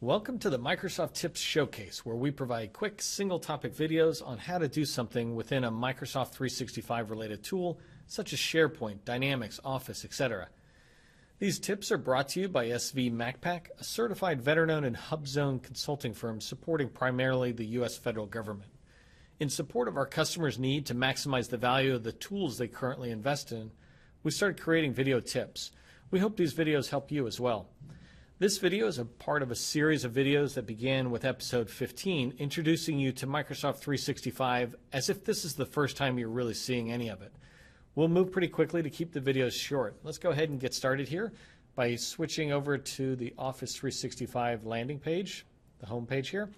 Welcome to the Microsoft Tips Showcase, where we provide quick single-topic videos on how to do something within a Microsoft 365 related tool, such as SharePoint, Dynamics, Office, etc. These tips are brought to you by SV MacPack, a certified veteran-owned and hub-zone consulting firm supporting primarily the U.S. federal government. In support of our customers' need to maximize the value of the tools they currently invest in, we started creating video tips. We hope these videos help you as well. This video is a part of a series of videos that began with episode 15, introducing you to Microsoft 365 as if this is the first time you're really seeing any of it. We'll move pretty quickly to keep the videos short. Let's go ahead and get started here by switching over to the Office 365 landing page, the home page here.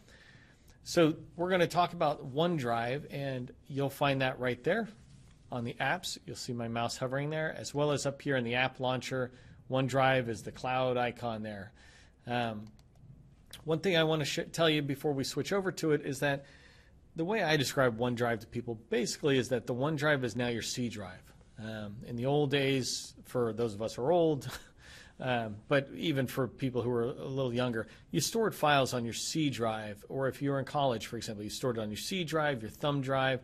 So we're going to talk about OneDrive, and you'll find that right there on the apps. You'll see my mouse hovering there, as well as up here in the app launcher. OneDrive is the cloud icon there. One thing I want to tell you before we switch over to it is that the way I describe OneDrive to people basically is that the OneDrive is now your C drive. In the old days, for those of us who are old, but even for people who are a little younger, you stored files on your C drive, or if you were in college, for example, you stored it on your C drive, your thumb drive,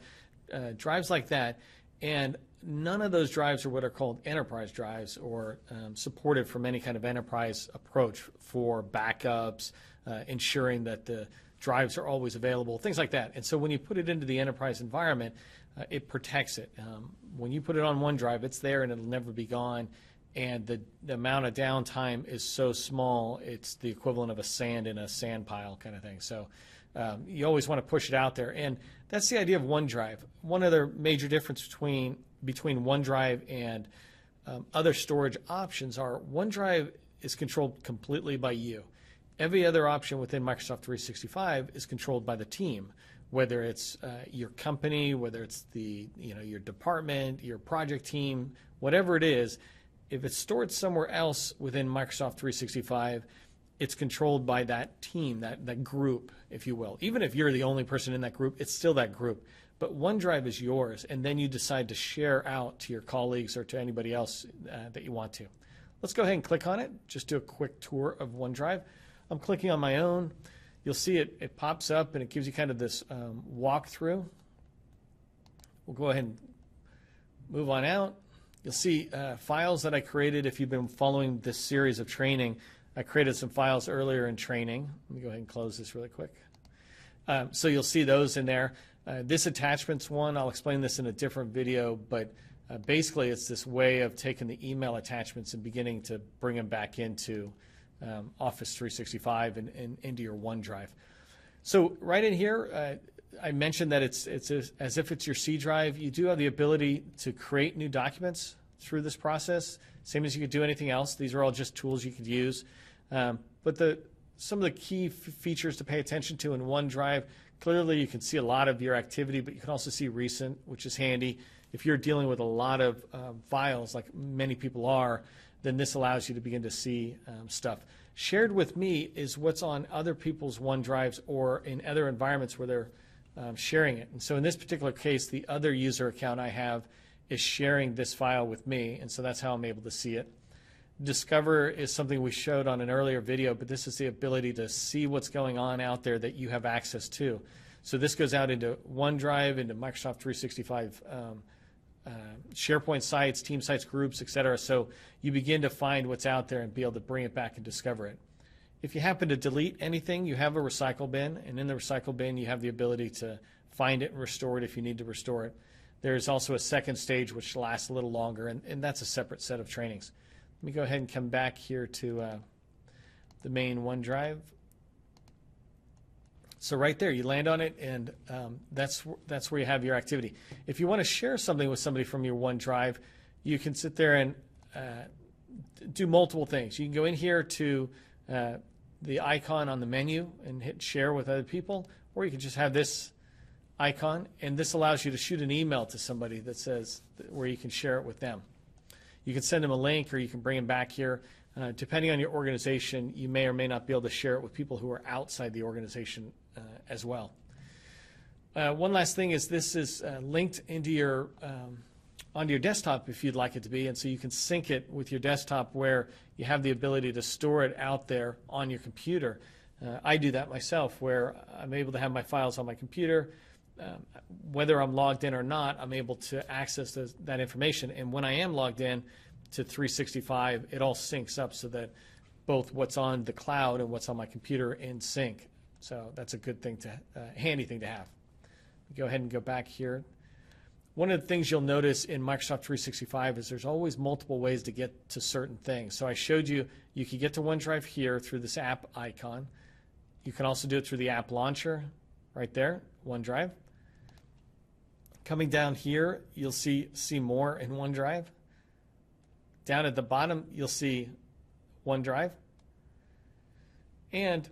drives like that. And none of those drives are what are called enterprise drives or supported from any kind of enterprise approach for backups, ensuring that the drives are always available, things like that. And so when you put it into the enterprise environment, it protects it. When you put it on OneDrive, it's there and it'll never be gone. And the amount of downtime is so small, it's the equivalent of a sand in a sand pile kind of thing. So you always want to push it out there. And that's the idea of OneDrive. One other major difference between OneDrive and other storage options are OneDrive is controlled completely by you. Every other option within Microsoft 365 is controlled by the team, whether it's your company, whether it's your department, your project team, whatever it is. If it's stored somewhere else within Microsoft 365, it's controlled by that team, that group, if you will. Even if you're the only person in that group, it's still that group. But OneDrive is yours, and then you decide to share out to your colleagues or to anybody else that you want to. Let's go ahead and click on it. Just do a quick tour of OneDrive. I'm clicking on my own. You'll see it pops up, and it gives you kind of this walkthrough. We'll go ahead and move on out. You'll see files that I created. If you've been following this series of training, I created some files earlier in training. Let me go ahead and close this really quick. So you'll see those in there. This attachments one, I'll explain this in a different video, but basically it's this way of taking the email attachments and beginning to bring them back into Office 365 and into your OneDrive. So right in here, I mentioned that it's as if it's your C drive. You do have the ability to create new documents through this process, same as you could do anything else. These are all just tools you could use. But some of the key features to pay attention to in OneDrive, clearly you can see a lot of your activity, but you can also see recent, which is handy. If you're dealing with a lot of files, like many people are, then this allows you to begin to see stuff. Shared with me is what's on other people's OneDrives or in other environments where they're sharing it. And so in this particular case, the other user account I have is sharing this file with me, and so that's how I'm able to see it. Discover is something we showed on an earlier video, but this is the ability to see what's going on out there that you have access to. So this goes out into OneDrive, into Microsoft 365 SharePoint sites, team sites, groups, etc. So you begin to find what's out there and be able to bring it back and discover it. If you happen to delete anything, you have a recycle bin, and in the recycle bin you have the ability to find it and restore it if you need to restore it. There's also a second stage which lasts a little longer, and that's a separate set of trainings. Let me go ahead and come back here to the main OneDrive. So right there, you land on it, and that's where you have your activity. If you want to share something with somebody from your OneDrive, you can sit there and do multiple things. You can go in here to the icon on the menu and hit share with other people, or you can just have this icon, and this allows you to shoot an email to somebody that says where you can share it with them. You can send them a link, or you can bring them back here. Depending on your organization, you may or may not be able to share it with people who are outside the organization as well. One last thing is this is linked into your onto your desktop if you'd like it to be, and so you can sync it with your desktop where you have the ability to store it out there on your computer. I do that myself, where I'm able to have my files on my computer. Whether I'm logged in or not, I'm able to access that information. And when I am logged in to 365, it all syncs up so that both what's on the cloud and what's on my computer in sync. So that's a good thing handy thing to have. Go ahead and go back here. One of the things you'll notice in Microsoft 365 is there's always multiple ways to get to certain things. So I showed you, you can get to OneDrive here through this app icon. You can also do it through the app launcher right there, OneDrive. Coming down here, you'll see more in OneDrive. Down at the bottom, you'll see OneDrive. And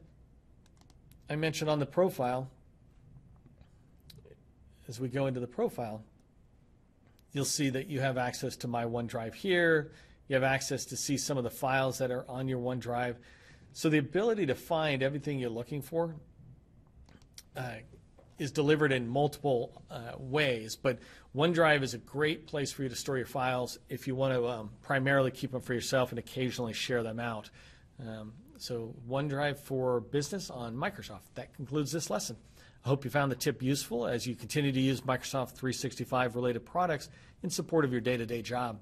I mentioned on the profile, as we go into the profile, you'll see that you have access to my OneDrive here. You have access to see some of the files that are on your OneDrive. So the ability to find everything you're looking for is delivered in multiple ways, but OneDrive is a great place for you to store your files if you want to primarily keep them for yourself and occasionally share them out. So OneDrive for Business on Microsoft. That concludes this lesson. I hope you found the tip useful as you continue to use Microsoft 365 related products in support of your day-to-day job.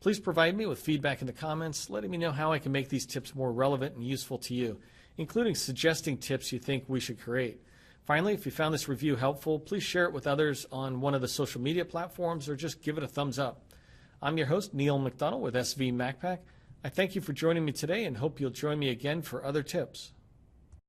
Please provide me with feedback in the comments, letting me know how I can make these tips more relevant and useful to you, including suggesting tips you think we should create. Finally, if you found this review helpful, please share it with others on one of the social media platforms or just give it a thumbs up. I'm your host, Neil McDonald with SV MacPack. I thank you for joining me today and hope you'll join me again for other tips.